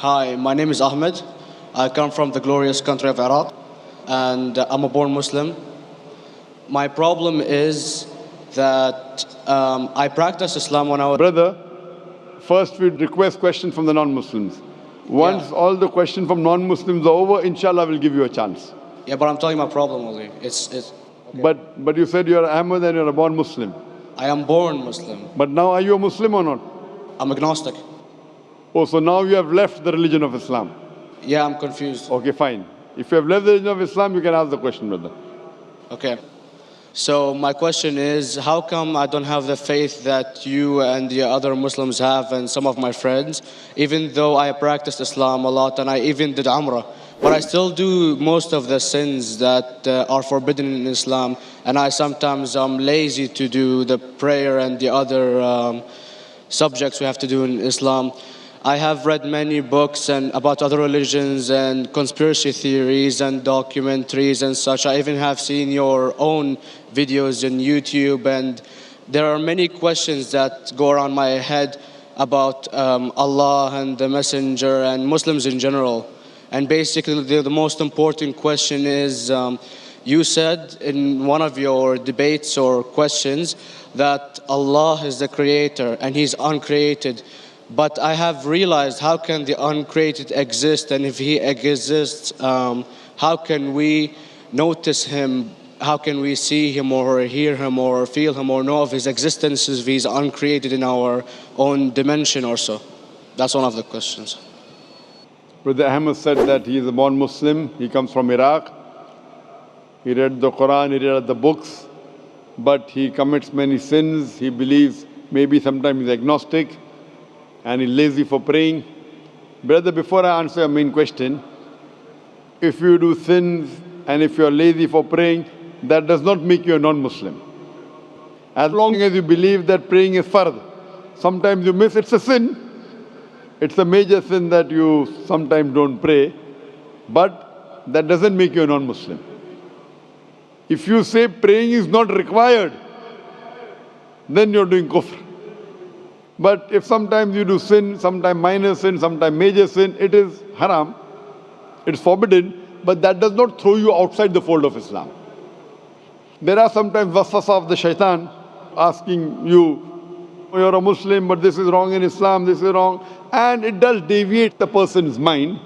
Hi, my name is Ahmed. I come from the glorious country of Iraq, and I'm a born Muslim. My problem is that I practiced Islam when I was. Brother, first we request questions from the non-Muslims. Once all the questions from non-Muslims are over, inshallah we'll give you a chance. Yeah, but I'm telling you my problem only. Okay. But you said you're Ahmed and you're a born Muslim. I am born Muslim. But now are you a Muslim or not? I'm agnostic. Oh, so now you have left the religion of Islam. Yeah, I'm confused. Okay, fine. If you have left the religion of Islam, you can ask the question, brother. Okay. So my question is, how come I don't have the faith that you and the other Muslims have and some of my friends, even though I practiced Islam a lot and I even did Umrah, but I still do most of the sins that are forbidden in Islam, and I sometimes am lazy to do the prayer and the other subjects we have to do in Islam. I have read many books and about other religions and conspiracy theories and documentaries and such. I even have seen your own videos on YouTube, and there are many questions that go around my head about Allah and the Messenger and Muslims in general. And basically the most important question is, you said in one of your debates or questions that Allah is the creator and He's uncreated. But I have realized, how can the uncreated exist? And if He exists, how can we notice Him? How can we see Him or hear Him or feel Him or know of His existence if He's uncreated in our own dimension or so? That's one of the questions. Brother Ahmed said that he is a born Muslim. He comes from Iraq. He read the Quran, he read the books, but he commits many sins. He believes, maybe sometimes he's agnostic, and he's lazy for praying. Brother, before I answer your main question, if you do sins and if you're lazy for praying, that does not make you a non-Muslim. As long as you believe that praying is fard, sometimes you miss, it's a sin. It's a major sin that you sometimes don't pray, but that doesn't make you a non-Muslim. If you say praying is not required, then you're doing kufr. But if sometimes you do sin, sometimes minor sin, sometimes major sin, it is haram, it's forbidden, but that does not throw you outside the fold of Islam. There are sometimes waswasa of the shaitan asking you, you're a Muslim, but this is wrong in Islam, this is wrong. And it does deviate the person's mind.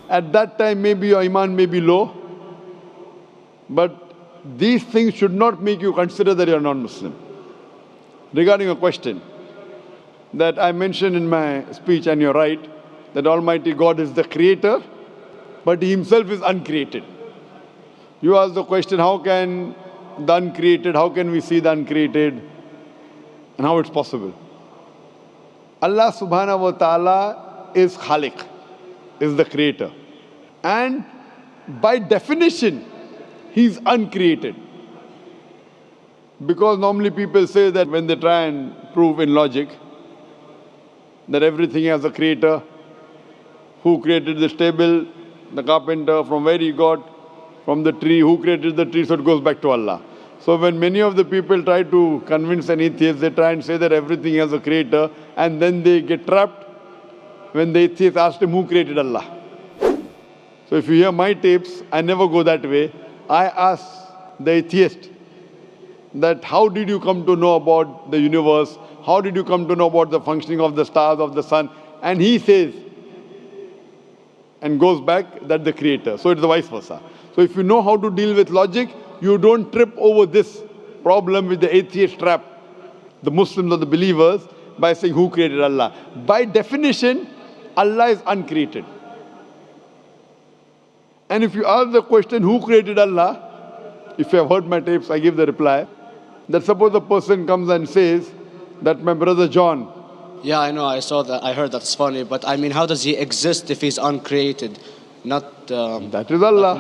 At that time, maybe your iman may be low. But these things should not make you consider that you're non-Muslim. Regarding a question that I mentioned in my speech, and you're right, that Almighty God is the creator, but He Himself is uncreated. You ask the question, how can the uncreated, how can we see the uncreated? And how it's possible? Allah subhanahu wa ta'ala is Khaliq, is the creator. And by definition, He's uncreated. Because normally people say that when they try and prove in logic that everything has a creator, who created this table, the carpenter, from where he got, from the tree, who created the tree, so it goes back to Allah. So when many of the people try to convince an atheist, they try and say that everything has a creator, and then they get trapped when the atheist asked him who created Allah. So if you hear my tapes, I never go that way. I ask the atheist that how did you come to know about the universe? How did you come to know about the functioning of the stars, of the sun? And he says, and goes back, that the creator. So it's the vice versa. So if you know how to deal with logic, you don't trip over this problem with the atheist trap, the Muslims or the believers, by saying who created Allah. By definition, Allah is uncreated. And if you ask the question, who created Allah? If you have heard my tapes, I give the reply, that suppose a person comes and says that my brother John. Yeah, I know, I saw that, I heard that's funny, but I mean, how does he exist if he's uncreated? Not that is Allah.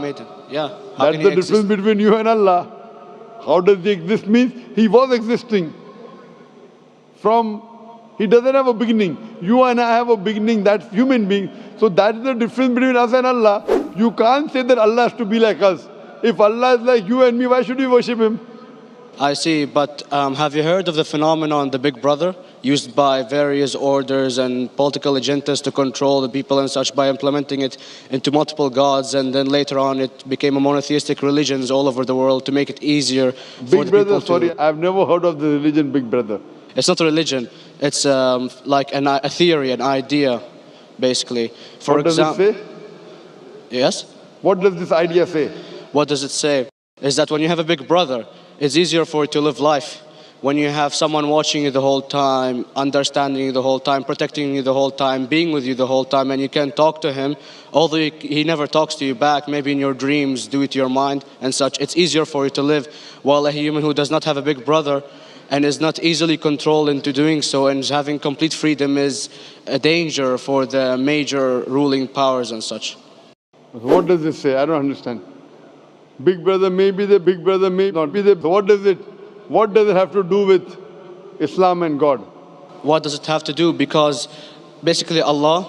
Yeah. That's the difference between you and Allah. How does he exist? Means he was existing. He doesn't have a beginning. You and I have a beginning, that's human being. So that's the difference between us and Allah. You can't say that Allah has to be like us. If Allah is like you and me, why should we worship Him? I see, but have you heard of the phenomenon, the Big Brother? used by various orders and political agendas to control the people and such by implementing it into multiple gods, and then later on it became a monotheistic religions all over the world to make it easier for Big the Brother, people to... sorry, I've never heard of the religion Big Brother. It's not a religion. It's like a theory, an idea, basically. For What does it example, say? yes. What does this idea say? What does it say? Is that when you have a big brother, it's easier for you to live life. When you have someone watching you the whole time, understanding you the whole time, protecting you the whole time, being with you the whole time, and you can talk to him, although he never talks to you back, maybe in your dreams, do it to your mind and such, it's easier for you to live. While a human who does not have a big brother and is not easily controlled into doing so and is having complete freedom is a danger for the major ruling powers and such. What does this say? I don't understand. Big Brother may be there, Big Brother may not be there. So what does it have to do with Islam and God? What does it have to do? Because basically Allah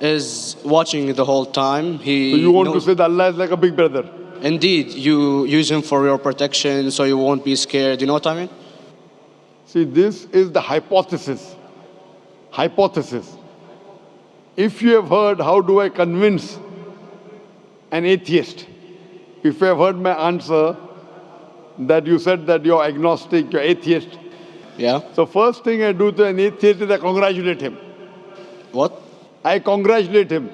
is watching you the whole time. So you want to say that Allah is like a big brother? Indeed, you use him for your protection so you won't be scared. You know what I mean? See, this is the hypothesis. Hypothesis. If you have heard, how do I convince an atheist? If you have heard my answer, that you said that you're agnostic, you're atheist. Yeah. So first thing I do to an atheist is I congratulate him. What? I congratulate him.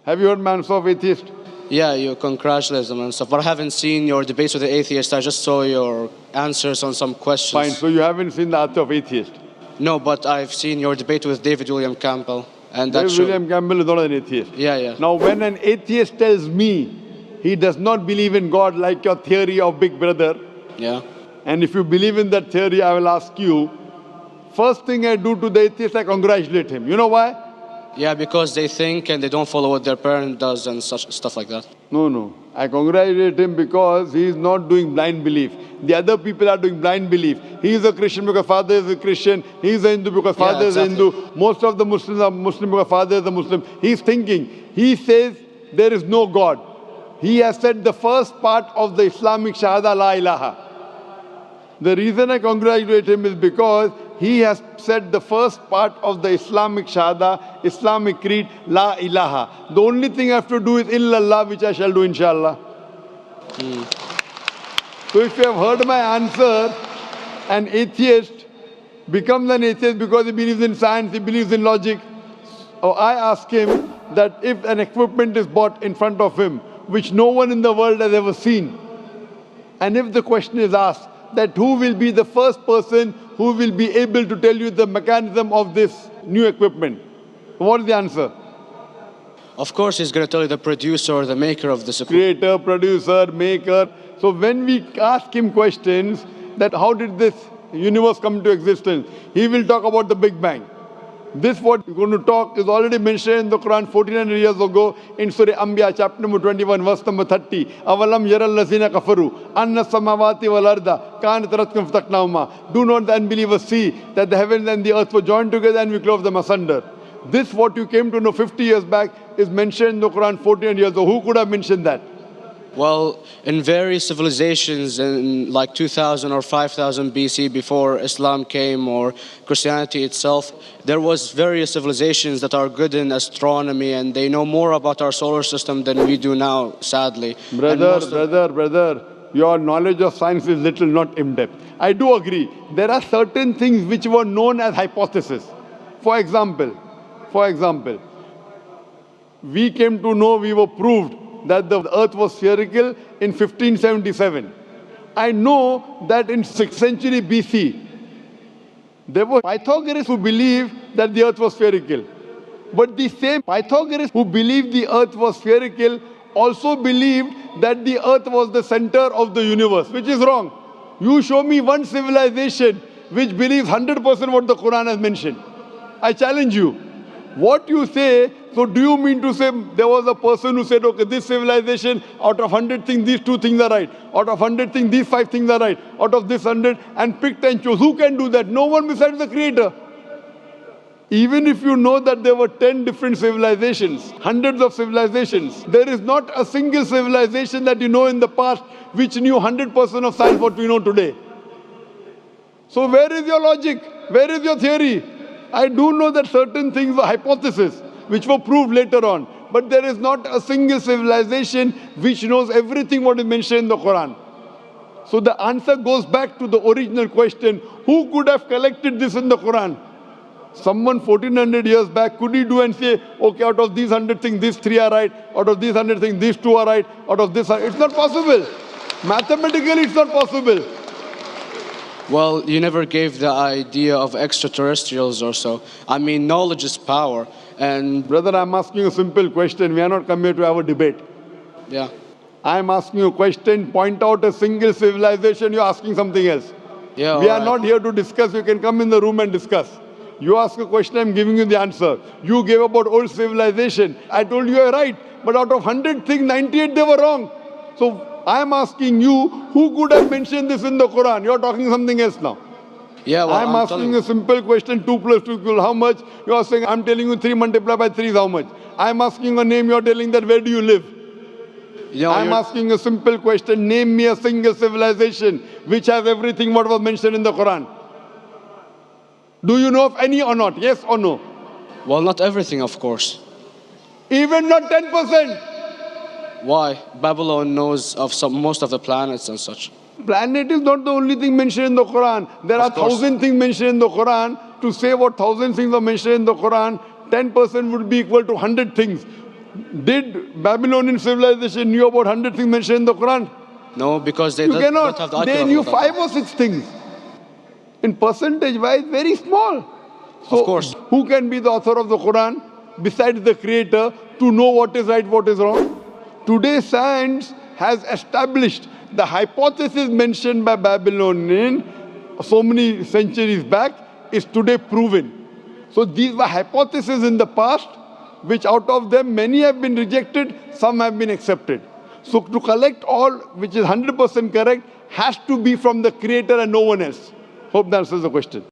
Have you heard my answer of atheist? Yeah, you congratulate them and stuff. But I haven't seen your debates with the atheist. I just saw your answers on some questions. Fine, so you haven't seen the answer of atheist? No, but I've seen your debate with David William Campbell. And that David William Campbell is not an atheist. Yeah, yeah. Now when an atheist tells me he does not believe in God like your theory of Big Brother, yeah, and if you believe in that theory, I will ask you, first thing I do to the atheist, I congratulate him. You know why? yeah, because they think and they don't follow what their parent does and such stuff like that. No. I congratulate him because he is not doing blind belief. The other people are doing blind belief. He is a Christian because father is a Christian. He is a Hindu because father is a Hindu. Most of the Muslims are Muslim because father is a Muslim. He is thinking. He says there is no God. He has said the first part of the Islamic Shahada, La ilaha. The reason I congratulate him is because he has said the first part of the Islamic Shahada, Islamic Creed, La ilaha. The only thing I have to do is illallah, which I shall do inshallah. So if you have heard my answer, an atheist becomes an atheist because he believes in science, he believes in logic. Or I ask him that if an equipment is bought in front of him, which no one in the world has ever seen, and if the question is asked, that who will be the first person who will be able to tell you the mechanism of this new equipment? What is the answer? Of course, he's going to tell you the producer or the maker of this equipment. Creator, producer, maker. So when we ask him questions that how did this universe come to existence, he will talk about the Big Bang. This what we're going to talk is already mentioned in the Quran 1400 years ago in Surah Anbiya chapter number 21 verse number 30. Avalam yaral lazina kafaru anna samawati wal arda kanat ratkum fataqnahuma. Do not the unbelievers see that the heavens and the earth were joined together and we clove them asunder. This what you came to know 50 years back is mentioned in the Quran 1400 years ago. Who could have mentioned that? Well, in various civilizations in like 2000 or 5000 BC before Islam came or Christianity itself, there was various civilizations that are good in astronomy and they know more about our solar system than we do now, sadly. Brother, your knowledge of science is little, not in-depth. I do agree. There are certain things which were known as hypotheses. For example, we came to know, we were proved that the earth was spherical in 1577. I know that in 6th century BC, there were Pythagoreans who believed that the earth was spherical. But the same Pythagoreans who believed the earth was spherical also believed that the earth was the center of the universe, which is wrong. You show me one civilization which believes 100% what the Quran has mentioned. I challenge you. What you say, so do you mean to say there was a person who said, okay, this civilization, out of 100 things, these 2 things are right. Out of 100 things, these 5 things are right. Out of this 100, and picked and chose. Who can do that? No one besides the Creator. Even if you know that there were 10 different civilizations, hundreds of civilizations, there is not a single civilization that you know in the past which knew 100% of science what we know today. So where is your logic? Where is your theory? I do know that certain things were hypotheses, which were proved later on. But there is not a single civilization which knows everything what is mentioned in the Quran. So the answer goes back to the original question, who could have collected this in the Quran? Someone 1400 years back, could he do and say, okay, out of these 100 things, these 3 are right, out of these 100 things, these 2 are right, out of this, it's not possible. Mathematically, it's not possible. Well, you never gave the idea of extraterrestrials or so. I mean, knowledge is power. And Brother, I'm asking you a simple question. We are not come here to have a debate. yeah. I'm asking you a question. Point out a single civilization. You're asking something else. Yeah, We are alright. not here to discuss. You can come in the room and discuss. You ask a question, I'm giving you the answer. You gave about old civilization. I told you you're right. But out of 100 things, 98 they were wrong. So I'm asking you, who could have mentioned this in the Quran? You're talking something else now. Yeah, well, I'm asking a simple question, 2 plus 2 equal how much? You are saying, I'm telling you 3 multiplied by 3 is how much? I'm asking a name, you're telling that where do you live? I'm asking a simple question, name me a single civilization which has everything what was mentioned in the Quran. Do you know of any or not? Yes or no? Well, not everything, of course. Even not 10%. Why? Babylon knows of most of the planets and such. Planet is not the only thing mentioned in the Quran. There are 1,000 things mentioned in the Quran. To say what 1,000 things are mentioned in the Quran, 10% would be equal to 100 things. Did Babylonian civilization knew about 100 things mentioned in the Quran? No, because they You don't have the cannot. They knew 5 or 6 things. In percentage wise, very small. So of course. Who can be the author of the Quran besides the creator to know what is right, what is wrong? Today science has established the hypothesis mentioned by Babylonian so many centuries back is today proven. So these were hypotheses in the past, which out of them many have been rejected, some have been accepted. So to collect all which is 100% correct has to be from the creator and no one else. Hope that answers the question.